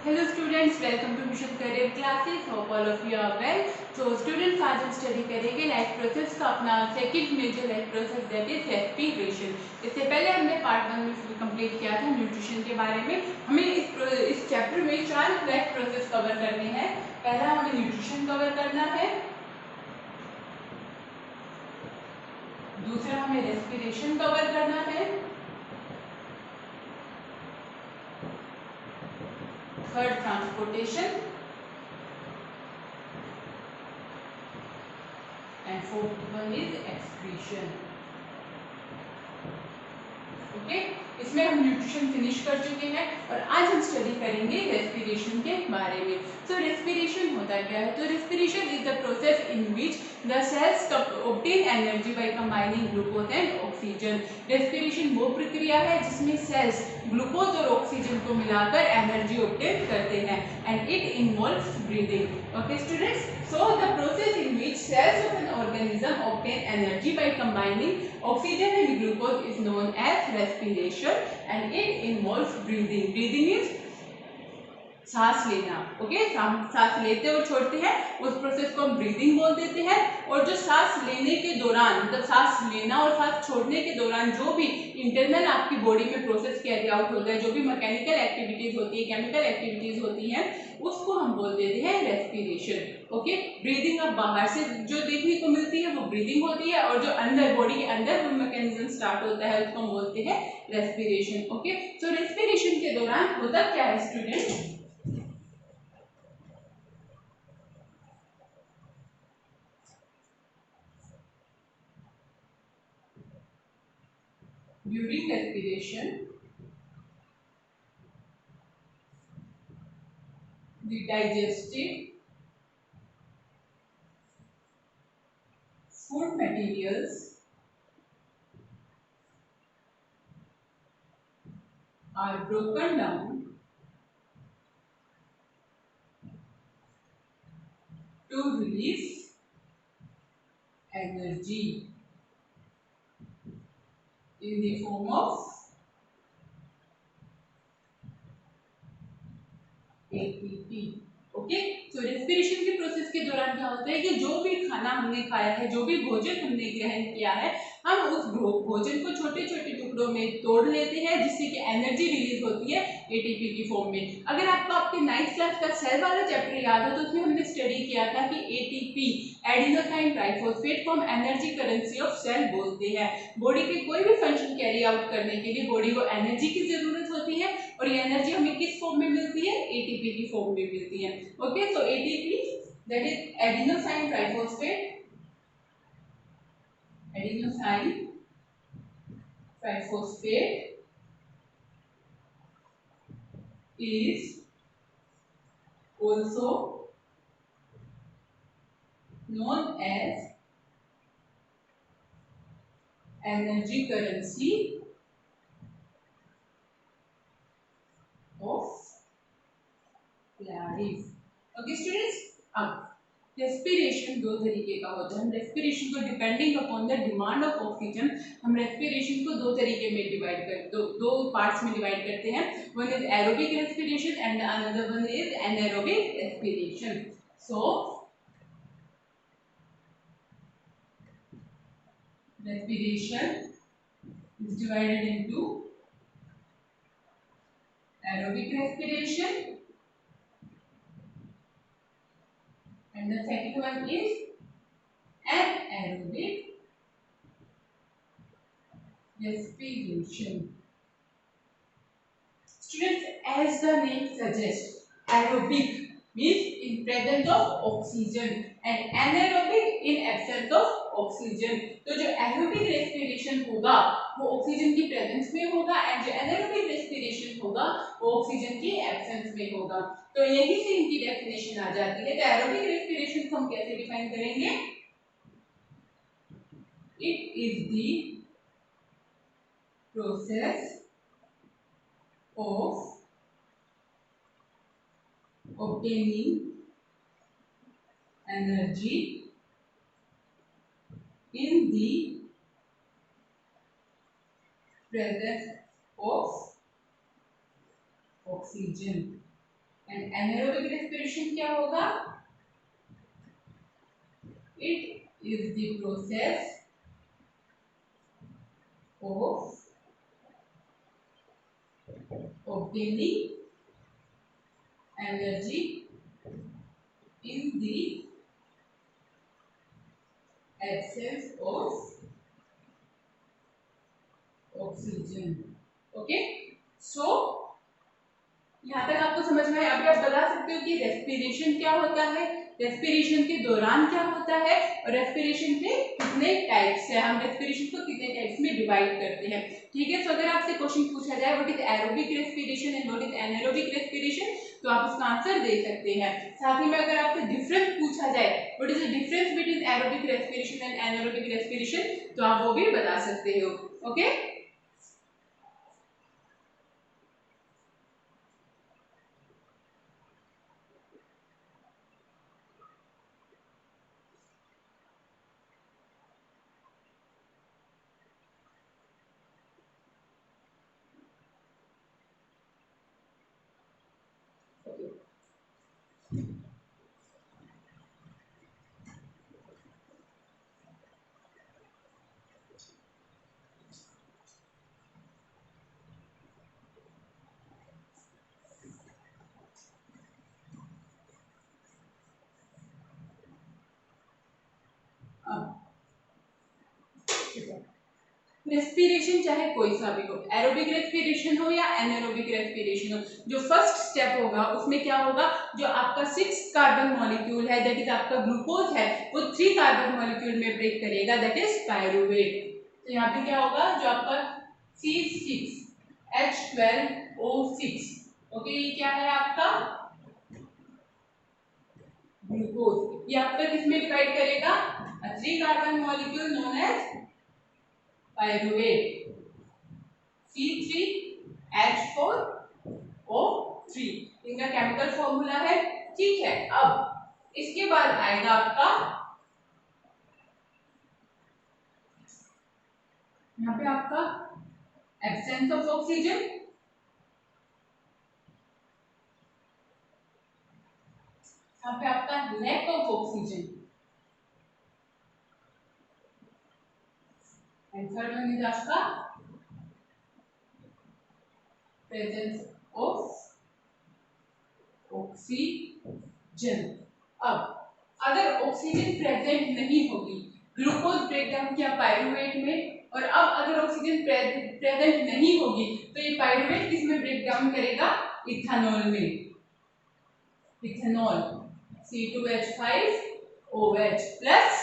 Hello students, welcome to Mission Career Classes. Hope all of you are well. So students आज हम study करेंगे life process का अपना second major life process that is respiration. इससे पहले हमने part 1 में कंप्लीट किया था न्यूट्रिशन के बारे में। हमें इस चैप्टर में 4 लाइफ प्रोसेस कवर करने हैं। पहला हमें न्यूट्रिशन कवर करना है, दूसरा हमें रेस्पिरेशन कवर करना है, third transportation and fourth one is excretion. Okay, इसमें हम न्यूट्रिशन फिनिश कर चुके हैं और आज हम स्टडी करेंगे रेस्पिरेशन के बारे में। सो रेस्पिरेशन होता क्या है? तो respiration is the process in which the cells obtain energy by combining glucose and oxygen. Respiration वो प्रक्रिया है जिसमें सेल्स ग्लूकोज और ऑक्सीजन को मिलाकर एनर्जी ऑब्टेन करते हैं and it involves breathing. Okay students, so the process in which cells of an organism obtain energy by combining oxygen and glucose is known as respiration and it involves breathing. Breathing means सांस लेना। Okay, सांस लेते और छोड़ते हैं उस process को हम ब्रीदिंग बोल देते हैं। और जो सांस लेने के दौरान मतलब सांस लेना और सांस छोड़ने के दौरान जो भी इंटरनल आपकी बॉडी में प्रोसेस कैरी आउट होता है, जो भी मैकेनिकल एक्टिविटीज होती है, केमिकल एक्टिविटीज होती हैं, उसको हम बोल देते हैं रेस्पिरेशन। ओके, ब्रीदिंग अब बाहर से जो देखने को मिलती है वो ब्रीदिंग होती है और जो अंदर बॉडी के अंदर वो मैकेनिज्म स्टार्ट होता है उसको हम बोलते हैं रेस्पिरेशन। ओके, तो रेस्पिरेशन के दौरान होता क्या है student? During respiration, the digestive food materials are broken down to release energy in the form of ATP। Okay, तो रेस्पिरेशन के प्रोसेस के दौरान क्या होता है कि जो भी खाना हमने खाया है, जो भी भोजन हमने ग्रहण किया है, हम उस भोजन को छोटे छोटे टुकड़ों में तोड़ लेते हैं जिससे कि एनर्जी रिलीज होती है एटीपी की फॉर्म में। अगर आपको आपके 9th क्लास का सेल वाला चैप्टर याद हो तो उसमें हमने स्टडी किया था कि एटीपी एडिनोसाइन ट्राइफॉस्फेट को हम एनर्जी करेंसी ऑफ सेल बोलते हैं। बॉडी के कोई भी फंक्शन कैरी आउट करने के लिए बॉडी को एनर्जी की जरूरत होती है और ये एनर्जी हमें किस फॉर्म में मिलती है? एटीपी की फॉर्म में मिलती है। Okay, so ATP that is adenosine triphosphate is also known as energy currency of life। Okay students, अब रेस्पिरेशन दो तरीके का होता है। हम रेस्पिरेशन को depending upon the demand of oxygen हम रेस्पिरेशन को दो तरीके में डिवाइड कर दो पार्ट्स में डिवाइड करते हैं। One is aerobic respiration and another one is anaerobic respiration. So respiration is divided into aerobic respiration and the second one is anaerobic respiration। Students, as the name suggests, aerobic means in presence of oxygen and anaerobic in absence of oxygen. तो जो aerobic respiration होगा वो oxygen की presence में होगा and जो anaerobic respiration होगा वो ऑक्सीजन की एब्सेंस में होगा। तो यही से इनकी डेफिनेशन आ जाती है। तो एरोबिक रेस्पिरेशन को हम कैसे डिफाइन करेंगे? It is the process of obtaining energy in the presence of oxygen। And anaerobic respiration क्या होगा? It is the process of obtaining energy in the absence of oxygen. Okay, so यहाँ तक आपको समझ में आया? अभी आप बता सकते हो कि रेस्पिरेशन क्या होता है, रेस्पिरेशन के दौरान क्या होता है, और रेस्पिरेशन के कितने टाइप्स है, हम रेस्पिरेशन को कितने टाइप्स में डिवाइड करते हैं। ठीक है, तो अगर आपसे क्वेश्चन पूछा जाए what is aerobic respiration and what is anaerobic respiration, तो आप उसका आंसर दे सकते हैं। साथ ही में अगर आपसे डिफरेंस पूछा जाए what is the difference between aerobic respiration and anaerobic respiration, तो आप वो भी बता सकते हो। ओके, रेस्पिरेशन चाहे कोई सा भी हो, एरोबिक रेस्पिरेशन हो या एनारोबिक रेस्पिरेशन हो, जो फर्स्ट स्टेप होगा उसमें क्या होगा, जो आपका 6 कार्बन मॉलिक्यूल है दैट इज आपका ग्लूकोज है, वो 3 कार्बन मॉलिक्यूल में ब्रेक करेगा दैट इज पायरुवेट। तो यहाँ पे क्या होगा, जो आपका C6H12O6, ओके, ये क्या है आपका ग्लूकोज, ये आपका किसमें डिवाइड करेगा, 3 carbon molecule known as pyruvate, C3H4O3, इनका केमिकल फॉर्मूला है। ठीक है, अब इसके बाद आएगा आपका यहाँ पे आपका एब्सेंस ऑफ ऑक्सीजन, यहाँ पे आपका lack of oxygen, and third one is आपका प्रेजेंस ऑफ ऑक्सीजन। अब अगर ऑक्सीजन प्रेजेंट नहीं होगी, ग्लूकोज ब्रेकडाउन किया पायरुवेट में, और अब अगर ऑक्सीजन प्रेजेंट नहीं होगी तो ये पायरुवेट किसमें ब्रेकडाउन करेगा, इथेनॉल में, ethanol C2H5OH plus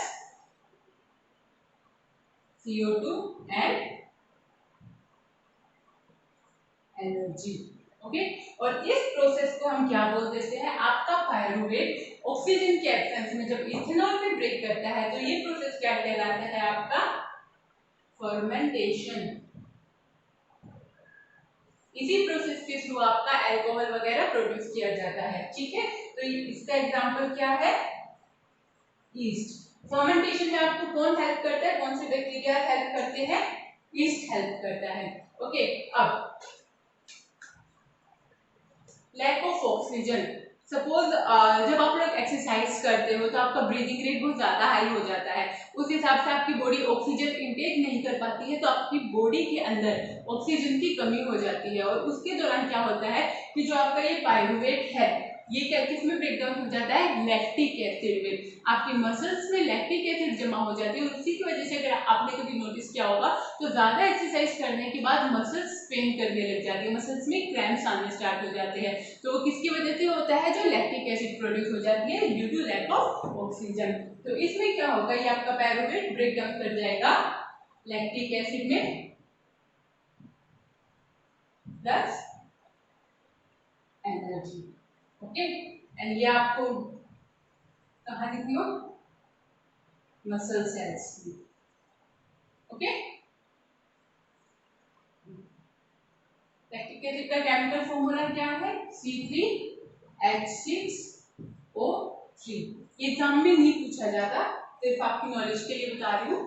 CO2 and energy. Okay, और इस प्रोसेस को हम क्या बोल देते हैं, आपका पायरुवेट ऑक्सीजन के एब्सेंस में जब इथेनॉल में ब्रेक करता है तो ये प्रोसेस क्या कहलाता है, आपका फर्मेंटेशन। इसी प्रोसेस के थ्रू आपका अल्कोहल वगैरह प्रोड्यूस किया जाता है। ठीक है, तो इसका एग्जांपल क्या है, ईस्ट। फर्मेंटेशन में आपको कौन हेल्प करता है, कौन से बैक्टीरिया हेल्प करते हैं, ईस्ट हेल्प करता है। ओके, अब लैक ऑफ ऑक्सीजन, सपोज जब आप लोग एक्सरसाइज करते हो तो आपका ब्रीदिंग रेट बहुत ज़्यादा हाई हो जाता है, उस हिसाब से आपकी बॉडी ऑक्सीजन इंटेक नहीं कर पाती है, तो आपकी बॉडी के अंदर ऑक्सीजन की कमी हो जाती है, और उसके दौरान क्या होता है कि जो आपका ये पायरुवेट है ये क्या किसमें ब्रेकडाउन हो जाता है, लैक्टिक एसिड में, आपकी मसल्स में लैक्टिक एसिड जमा हो जाती है, और उसी की वजह से अगर आपने कभी नोटिस किया होगा तो ज़्यादा एक्सरसाइज करने के बाद मसल्स पेन करने लग जाती है, मसल्स में क्रैम्प्स आने स्टार्ट हो जाते हैं, तो वो किसकी वजह से होता है, जो लैक्टिक एसिड प्रोड्यूस हो जाती है due to lack of oxygen. तो इसमें क्या होगा, ये आपका पायरुवेट ब्रेक डाउन कर जाएगा लैक्टिक एसिड में प्लस एनर्जी। ओके, एंड ये आपको कहाँ दिखी हो, मसल सेल्स में। ओके, लैक्टिक एसिड का केमिकल फॉर्मूला क्या है, C3H6O3। ये एग्जाम में नहीं पूछा जाता, सिर्फ आपकी नॉलेज के लिए बता रही हूँ।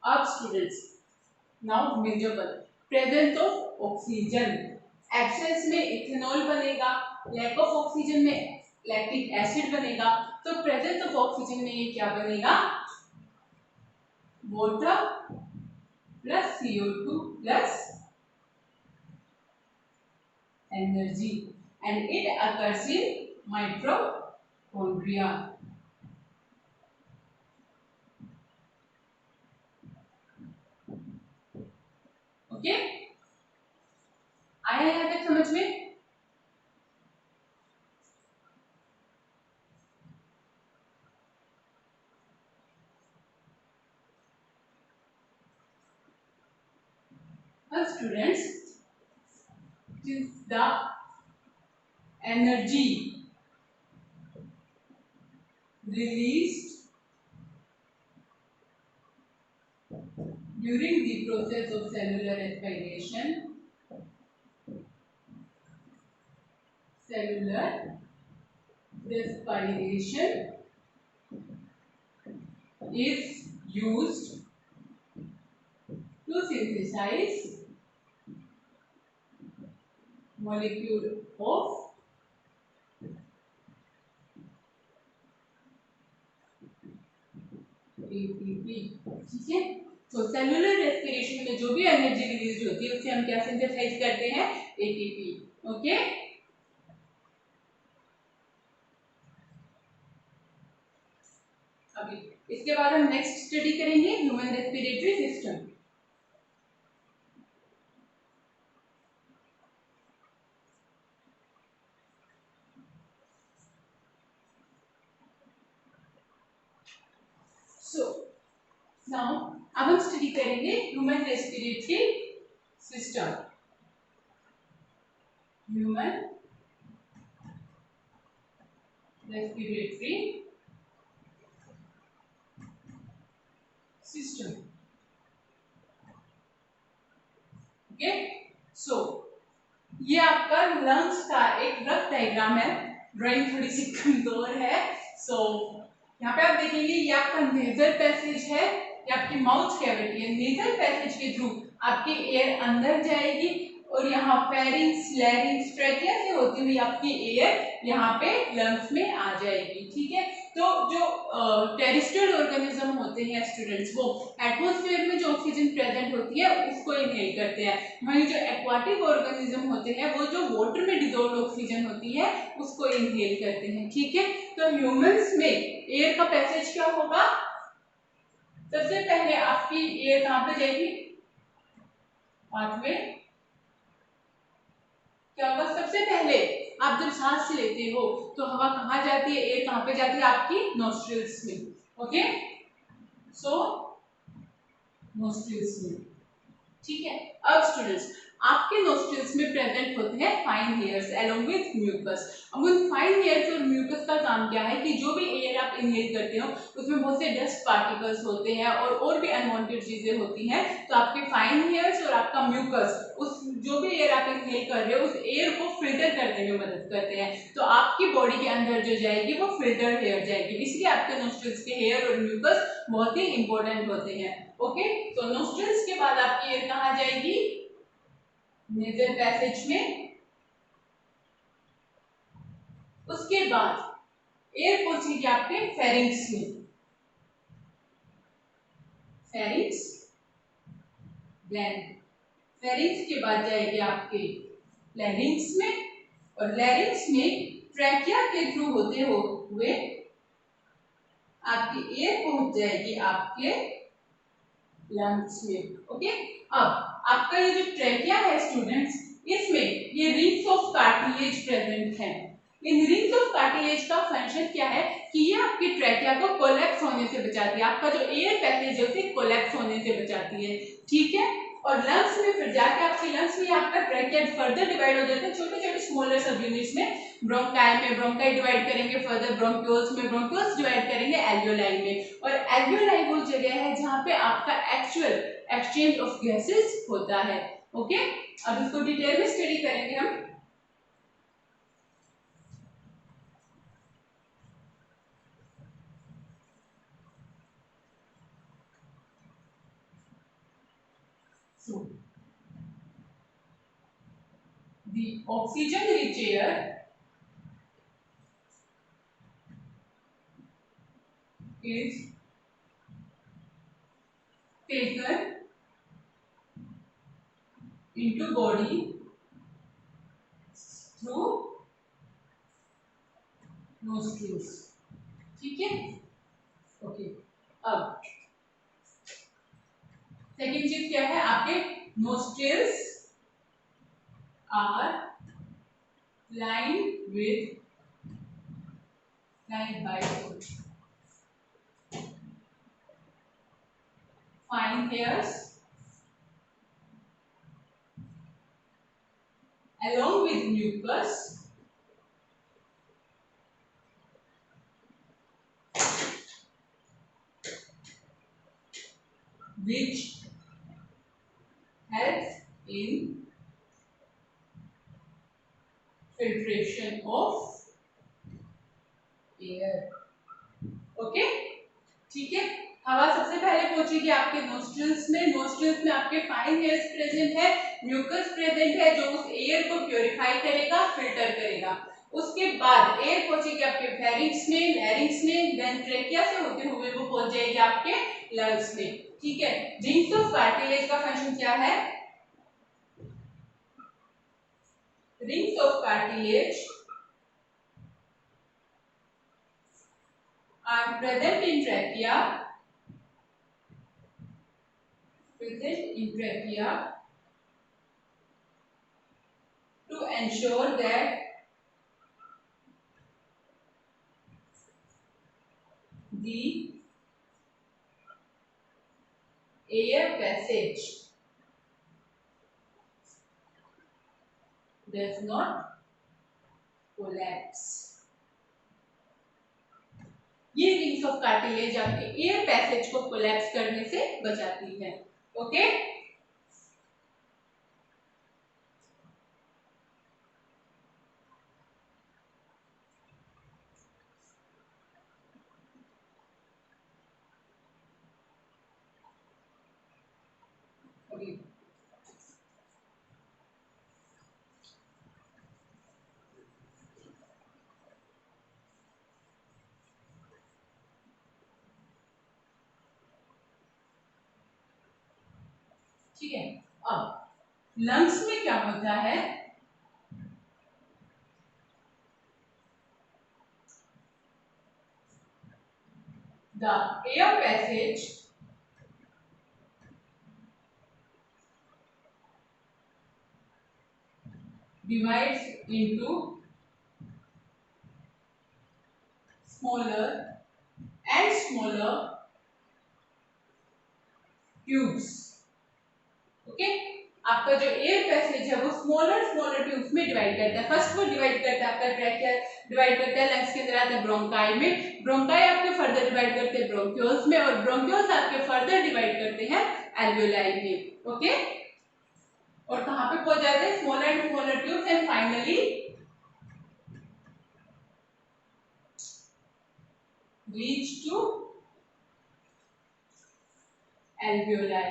अब students, now major one, presence of oxygen, absence में इथेनॉल बनेगा, लैक ऑफ ऑक्सीजन में लैक्टिक एसिड बनेगा, तो प्रेजेंस ऑफ ऑक्सीजन में ये क्या बनेगा, water plus CO2 plus energy, and it occurs in mitochondria. Okay, आया यहाँ तक समझ में? Students, since the energy released during the process of cellular respiration is used to synthesize molecule of ATP। ठीक है, तो सेलुलर रेस्पिरेशन में जो भी एनर्जी रिलीज होती है उसे हम क्या सिंथेसाइज करते हैं, ATP। ओके, अभी इसके बाद हम नेक्स्ट स्टडी करेंगे human respiratory system. So now अब हम स्टडी करेंगे human respiratory system. Human respiratory system. Okay, so ये आपका लंग्स का एक रफ डायग्राम है, ड्राइंग थोड़ी सी कमजोर है। सो यहाँ पे आप देखेंगे ये आपका नेजल पैसेज है, ये आपकी माउथ कैविटी है। नेजल पैसेज के थ्रू आपकी एयर अंदर जाएगी और यहाँ फेरिंग्स, लैरिंग्स, ट्रैकिया से होती हुई आपकी एयर यहाँ पे लंग्स में आ जाएगी। ठीक है, तो जो टेरेस्ट्रियल ऑर्गेनिज्म होते हैं स्टूडेंट्स, वो एटमॉस्फेयर में जो ऑक्सीजन प्रेजेंट होती है उसको इनहेल करते हैं, वहीं जो एक्वाटिक ऑर्गेनिज्म होते हैं वो जो वाटर में डिजोल्व ऑक्सीजन होती है उसको इनहेल करते हैं। ठीक है, तो ह्यूमंस में एयर का पैसेज क्या होगा, सबसे पहले आपकी एयर कहाँ पे जाएगी, पाथवे। क्या होगा, सबसे पहले आप जब सांस लेते हो तो हवा कहाँ जाती है, एयर कहाँ पे जाती है, आपकी नोस्ट्रिल्स में। ओके, सो नोस्ट्रिल्स में। ठीक है, अब स्टूडेंट्स आपके नोस्ट्रिल्स में प्रेजेंट होते हैं fine hairs along with mucus. अब उन फाइन हेयर्स और म्यूकस का काम क्या है कि जो भी एयर आप इनहेल करते हो उसमें बहुत से डस्ट पार्टिकल्स होते हैं और भी अनवांटेड चीजें होती हैं, तो आपके फाइन हेयर्स और आपका म्यूकस उस जो भी एयर आप इनहेल कर रहे हो उस एयर को फिल्टर करने में मदद करते हैं। तो आपकी बॉडी के अंदर जो जाएगी वो फिल्टर्ड एयर जाएगी, इसलिए आपके नोस्ट्रिल्स के हेयर और म्यूकस बहुत ही इंपॉर्टेंट होते हैं। ओके, तो नोस्ट्रिल्स के बाद आपकी एयर कहाँ जाएगी, नेजल पैसेज में। उसके बाद एयर पहुंचेगी आपके फेरिंग्स में, फेरिंग्स ग्लैंड, फेरिंग्स के बाद जाएगी आपके लैरिंग्स में, और लैरिंग्स में ट्रैकिया के थ्रू होते हुए आपकी एयर पहुंच जाएगी आपके लंग्स में। ओके, अब आपका ये जो ट्रैकिया है स्टूडेंट्स, इसमें ये रिंग्स ऑफ कार्टिलेज प्रेजेंट है। इन रिंग्स ऑफ कार्टिलेज का फंक्शन क्या है कि ये आपके ट्रैकिया को कोलैप्स होने से बचाती है, आपका जो एयर पैसेज है उसे कोलैप्स होने से बचाती है। ठीक है, और लंग्स में फिर जाके आपके लंग्स में आपका ट्रैकिया फर्दर डिवाइड हो जाता है छोटे छोटे स्मॉलर सब यूनिट्स में। ब्रोंकाई में ब्रोंकाई डिवाइड करेंगे, फर्दर ब्रोंक्यूल्स में ब्रोंक्यूल्स डिवाइड करेंगे एल्वियोलाई में, और एल्वियोलाई वो जगह है जहां पे आपका एक्चुअल एक्सचेंज ऑफ गैसेस होता है। ओके, अब इसको डिटेल में स्टडी करेंगे हम। The oxygen rich air is taken into body through nostrils. ठीक है, ओके। अब सेकेंड चीज क्या है, आपके nostrils are lined by fine hairs along with mucus which helps in filtration of air। Okay, ठीक है। हवा सबसे पहले पहुंचेगी आपके नोस्ट्रिल्स में। नोस्ट्रिल्स में आपके फाइन हेयर्स प्रेजेंट है, म्यूकस प्रेजेंट है जो उस एयर को प्योरीफाई करेगा, फिल्टर करेगा। उसके बाद एयर पहुंचेगी आपके फेरिंग्स में, लैरिंग्स में, देन ट्रेकिया से होते हुए वो पहुंच जाएगी आपके लंग्स में। ठीक है। रिंग्स ऑफ कार्टिलेज का फंक्शन क्या है? Rings of cartilage are present in trachea to ensure that the air passage does not collapse। ये रिंग्स ऑफ कार्टिलेज आपके एयर पैसेज को कोलैप्स करने से बचाती है। ओके, ठीक है। अब लंग्स में क्या होता है? The air passage divides into smaller and smaller tubes. Okay, आपका जो एयर पैसेज है वो स्मॉलर ट्यूब्स में डिवाइड करता है। फर्स्ट वो डिवाइड करता है आपका ट्रैकिया, डिवाइड करता है लंग्स के अंदर आता है ब्रोंकाई में, ब्रोंकाई आपके फर्दर डिवाइड करते हैं ब्रोंक्यूल्स में, और ब्रोंक्यूल्स आपके फर्दर डिवाइड करते हैं एल्वियोलाई में। ओके, और कहां पे पहुंच जाते हैं? Smaller and smaller tubes and finally reach to alveoli.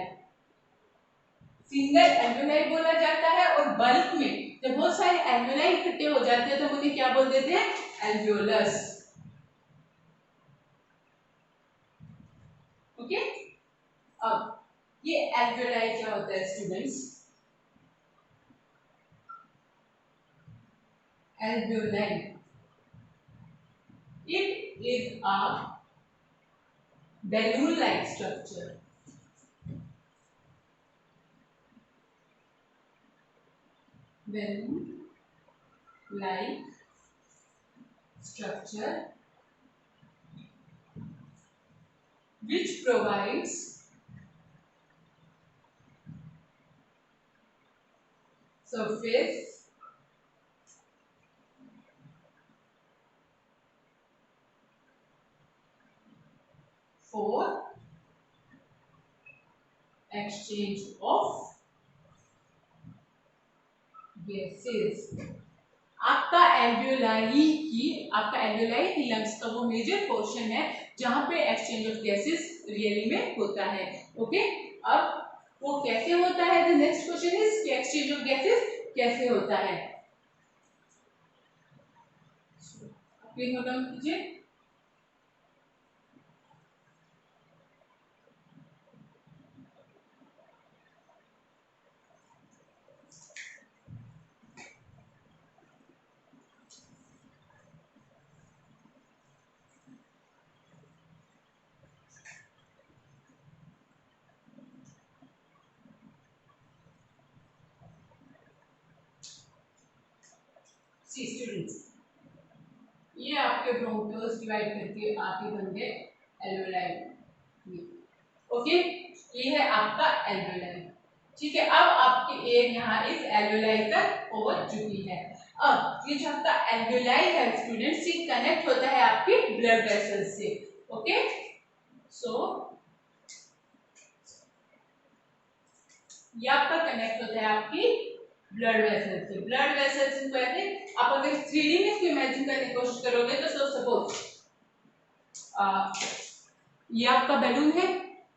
Single alveoli बोला जाता है, और बल्क में जब बहुत सारे एल्वियोलाई इकट्ठे हो जाते हैं तो उन्हें क्या बोल देते हैं? एल्वियोलस। ओके, अब ये एल्वियोलाई क्या होता है students? Alveoli, it is a balloon-like structure. Balloon-like structure which provides surface for exchange of gases। आपका एल्वियोलाई की लंग्स का वो मेजर पोर्शन है जहां पे एक्सचेंज ऑफ गैसेस रियली में होता है। ओके, अब वो कैसे होता है? द नेक्स्ट क्वेश्चन इज कि एक्सचेंज ऑफ गैसेस कैसे होता है? स्क्रीन नोट डाउन कीजिए। सी स्टूडेंट्स, ये आपके ब्रोंकियोल्स डिवाइड करके आपके बन गए एल्वेओलाई। ओके, ये है आपका एल्वेओलाई। ठीक है, अब आपकी एयर यहाँ इस एल्वेओलाई तक पहुंच चुकी है। अब ये जो आपका एल्वेओलाई है स्टूडेंट्स, ये कनेक्ट होता है आपके ब्लड वेसल्स से। ओके, सो ये आपका कनेक्ट होता है आपकी ब्लड वेसल से। ब्लड वेसल्स को ऐसे आप अगर 3D में इसको इमेजिन करने की कोशिश करोगे तो सपोज ये आपका बैलून है,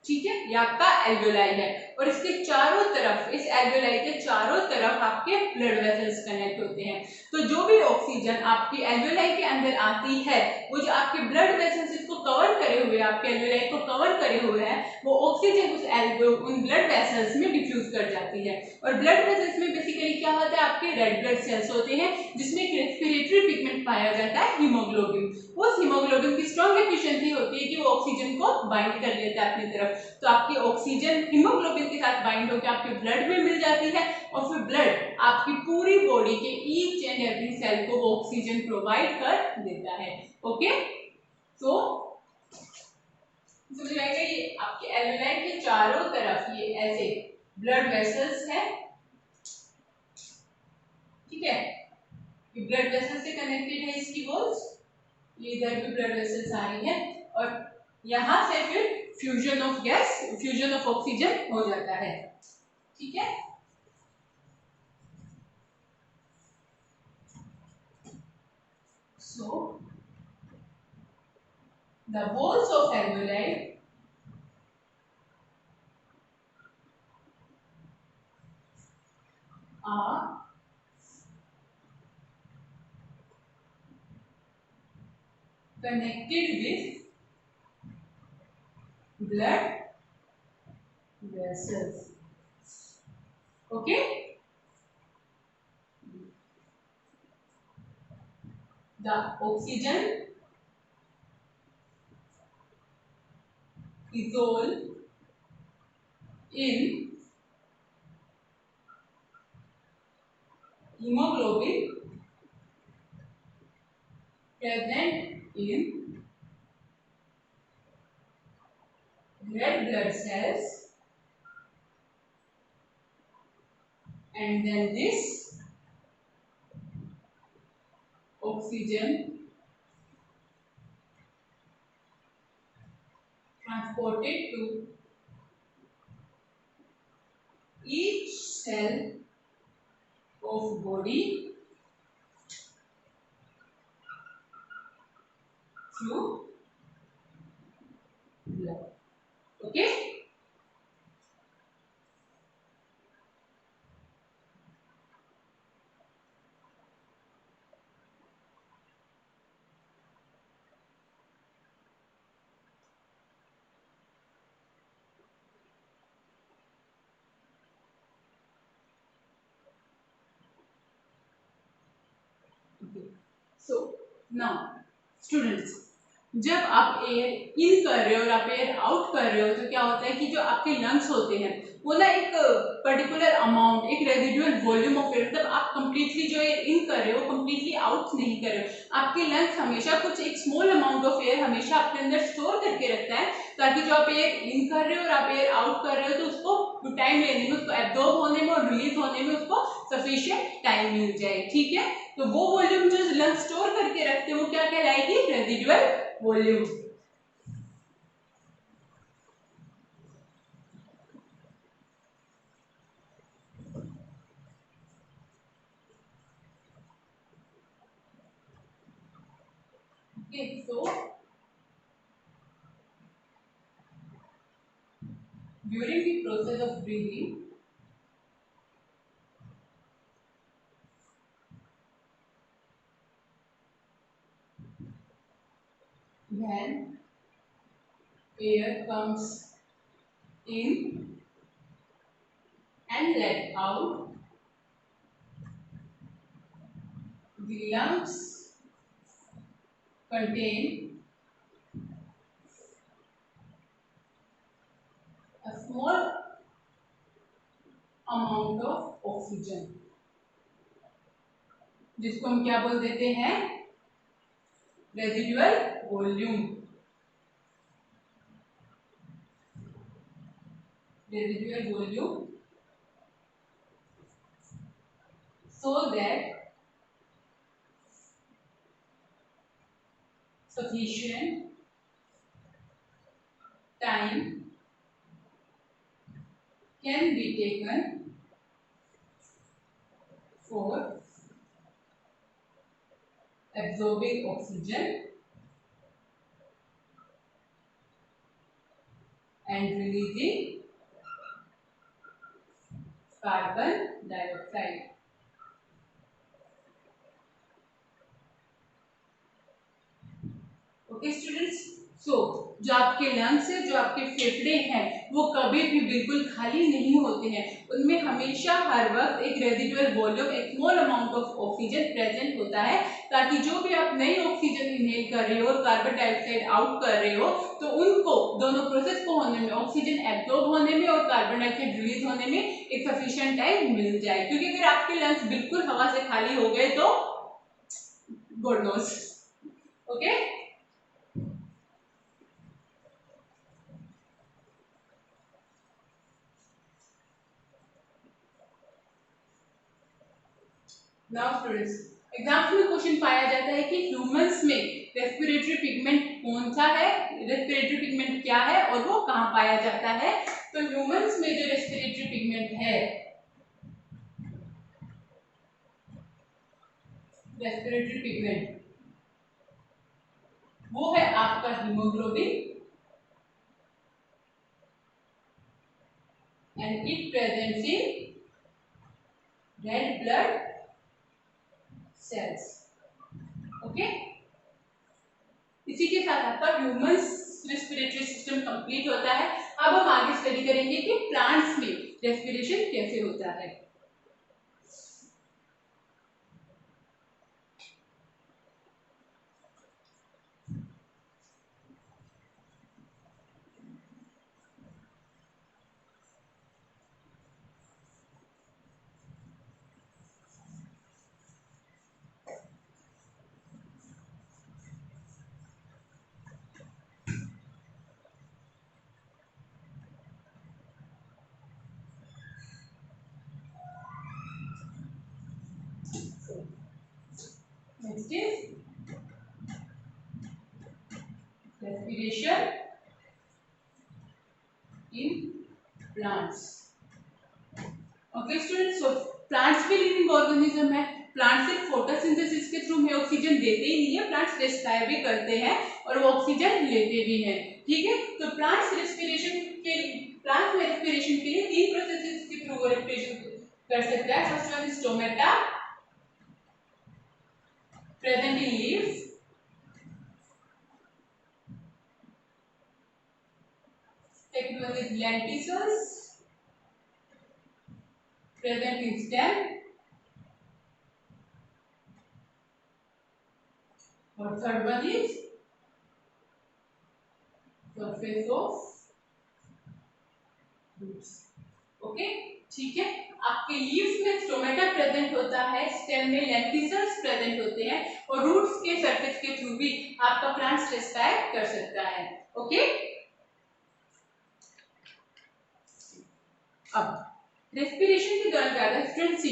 ठीक है, ये आपका एल्वेओलाई है और इसके चारों तरफ, इस एल्वेओलाई के चारों तरफ आपके ब्लड वेसल्स कनेक्ट होते हैं। तो जो भी ऑक्सीजन आपकी एल्वेओलाई के अंदर आती है, वो जो आपके ब्लड वेसल्स इसको कवर करे हुए, आपके एल्वेओलाई को कवर करे हुए हैं, वो ऑक्सीजन उन ब्लड वेसल्स में डिफ्यूज कर जाती है। और ब्लड वेसल्स में बेसिकली क्या होता है, आपके रेड ब्लड सेल्स होते हैं जिसमें एक रेस्पिरेटरी पिगमेंट पाया जाता है, हीमोग्लोबिन। उस हीमोग्लोबिन की स्ट्रॉन्ग एफिशिएंसी होती है कि वो ऑक्सीजन को बाइंड कर लेता है अपनी तरफ। तो आपकी ऑक्सीजन हीमोग्लोबिन के साथ बाइंड होकर आपके ब्लड में मिल जाती है और फिर ब्लड आपकी पूरी बॉडी के ईच एंड एवरी सेल को वो ऑक्सीजन प्रोवाइड कर देता है। ओके, तो समझ आएगा, ये आपके एल्वेओलाई के चारों तरफ ये ऐसे ब्लड वेसल्स है, ठीक है, ये ब्लड वेसल से कनेक्टेड है इसकी वॉल्स, ये इधर भी ब्लड वेसल्स आ रही है और यहां से फिर fusion of gas, fusion of oxygen हो जाता है। ठीक है, so the walls of alveoli are connected with blood vessels. Okay, the oxygen dissolve in hemoglobin present in red blood cells, and then this oxygen transported to each cell of body through blood. Okay, so now students, जब आप air in कर रहे हो और आप air out कर रहे हो तो क्या होता है कि जो आपके लंग्स होते हैं वो ना एक पर्टिकुलर अमाउंट, एक रेजिडुअल वॉल्यूम ऑफ एयर, मतलब आप कंप्लीटली जो एयर इन कर रहे हो कंप्लीटली आउट नहीं कर रहे हो। आपके लंग्स हमेशा कुछ एक स्मॉल अमाउंट ऑफ एयर हमेशा अपने अंदर स्टोर करके रखता है ताकि जो आप एयर इन कर रहे हो और आप एयर आउट कर रहे हो तो उसको टाइम लेने में, उसको एब्जॉर्ब होने में और रिलीज होने में उसको सफिशिएंट टाइम मिल जाए। ठीक है, तो वो वॉल्यूम जो लंग्स स्टोर करके रखते हैं वो क्या कहलाएगी, residual volume. Okay, so during the process of breathing, when air comes in and let out, the lungs contain a small amount of oxygen, जिसको हम क्या बोल देते हैं, residual volume. Residual volume so that sufficient time can be taken for absorbing oxygen and releasing carbon dioxide. Okay students, so जो आपके lungs है, जो आपके फेफड़े हैं, वो कभी भी बिल्कुल खाली नहीं होते हैं। उनमें हमेशा हर वक्त एक रेजिडुअल वॉल्यूम, एक small amount of oxygen present होता है, ताकि जो भी आप नई ऑक्सीजन इनहेल कर रहे हो और कार्बन डाइऑक्साइड आउट कर रहे हो, तो उनको दोनों प्रोसेस को होने में, ऑक्सीजन एब्जॉर्ब होने में और कार्बन डाइऑक्साइड रिलीज होने में एक सफिशिएंट टाइम मिल जाए। क्योंकि अगर आपके लंग्स बिल्कुल हवा से खाली हो गए तो God knows. Okay, now students, exams में क्वेश्चन पाया जाता है कि ह्यूमंस में रेस्पिरेटरी पिगमेंट कौन सा है, रेस्पिरेटरी पिगमेंट क्या है और वो कहाँ पाया जाता है। तो ह्यूमंस में जो रेस्पिरेटरी पिगमेंट है, रेस्पिरेटरी पिगमेंट वो है आपका haemoglobin, and it presents in red blood cells. Okay, इसी के साथ आपका ह्यूमंस रेस्पिरेटरी सिस्टम कंप्लीट होता है। अब हम आगे स्टडी करेंगे कि प्लांट्स में रेस्पिरेशन कैसे होता है। Next is respiration in plants. Okay students, so plants भी लिविंग ऑर्गेनिज्म है। प्लांट सिर्फ फोटोसिंथेसिस के थ्रू में ऑक्सीजन देते ही नहीं है, प्लांट्स रेस्पायर भी करते हैं और वो ऑक्सीजन लेते भी हैं। ठीक है, तो प्लांट्स में रेस्पिरेशन के लिए तीन प्रोसेसेस के थ्रू रेस्पिरेशन कर सकता है। First one is stomata, present in leaves, second one is lenticels, present in stem, और third one is surface of roots. Okay, ठीक है, आपके लीव्स में स्टोमेटा प्रेजेंट होता है, स्टेम में लेंटिसल्स प्रेजेंट होते हैं और रूट्स के सरफेस के थ्रू भी आपका प्लांट रेस्पायर कर सकता है। ओके, अब रेस्पिरेशन के दौरान क्या होता है स्टूडेंट्स,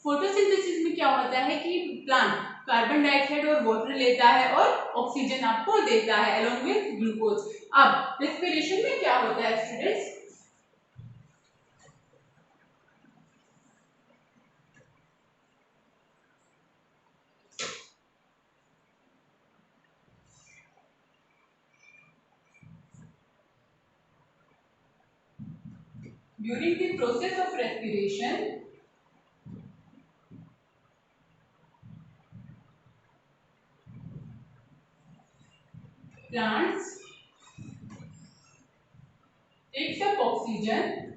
फोटोसिंथेसिस में क्या होता है कि प्लांट कार्बन डाइऑक्साइड और वाटर लेता है और ऑक्सीजन आपको देता है अलोंग विद ग्लूकोज। अब रेस्पिरेशन में क्या होता है students, during the process of respiration, plants takes up oxygen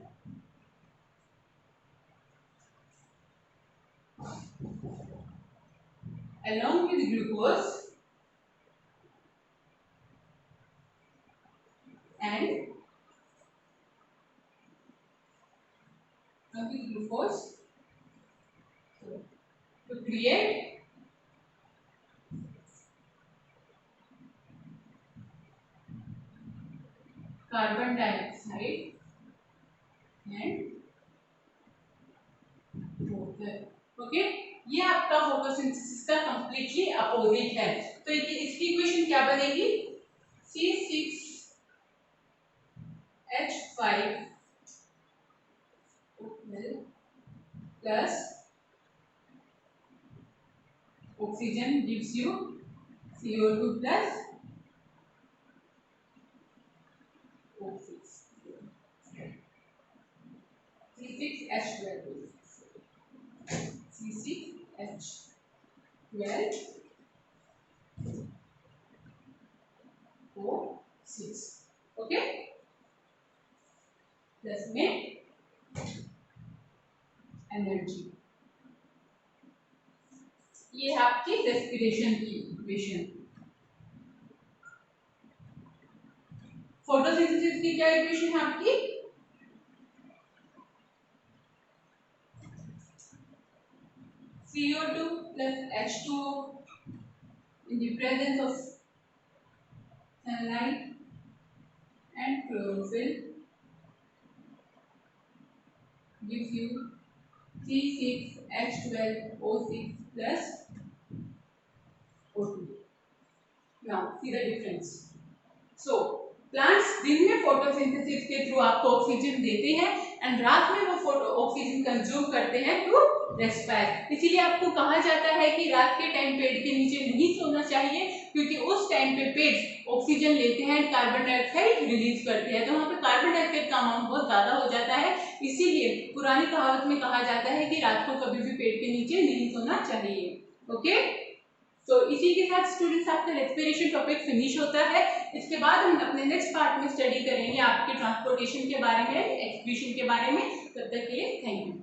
along with glucose and to create carbon dioxide and water. Okay, ये आपका फोटोसिंथेसिस का कंप्लीटली अपोजिट है। तो इसकी इक्वेशन क्या बनेगी? C6H5 plus oxygen gives you CO2 plus O6. C6H12 O6 okay, plus में energy. ये है आपकी रेस्पिरेशन की इक्वेशन। फोटोसिंथेसिस की क्या इक्वेशन है आपकी? CO2 plus H2O in the presence of sunlight and chlorophyll gives you C6H12O6 plus O2. Now see the difference. So plants दिन में फोटोसिंथेसिस के थ्रू आपको ऑक्सीजन देते हैं एंड रात में वो ऑक्सीजन कंज्यूम करते हैं टू रेस्पायर। इसीलिए आपको कहा जाता है कि रात के टाइम पेड़ के नीचे नहीं सोना चाहिए, क्योंकि उस टाइम पे पेड़ ऑक्सीजन लेते हैं, कार्बन डाइऑक्साइड रिलीज करते हैं, तो वहाँ पे कार्बन डाइऑक्साइड का अमाउंट बहुत ज्यादा हो जाता है। इसीलिए पुरानी कहावत में कहा जाता है कि रात को कभी भी पेड़ के नीचे नहीं सोना चाहिए। ओके, तो इसी के साथ स्टूडेंट्स आपका रेस्पिरेशन टॉपिक फिनिश होता है। इसके बाद हम अपने नेक्स्ट पार्ट में स्टडी करेंगे आपके ट्रांसपोर्टेशन के बारे में, एक्सक्रीशन के बारे में। तब तक के लिए थैंक यू।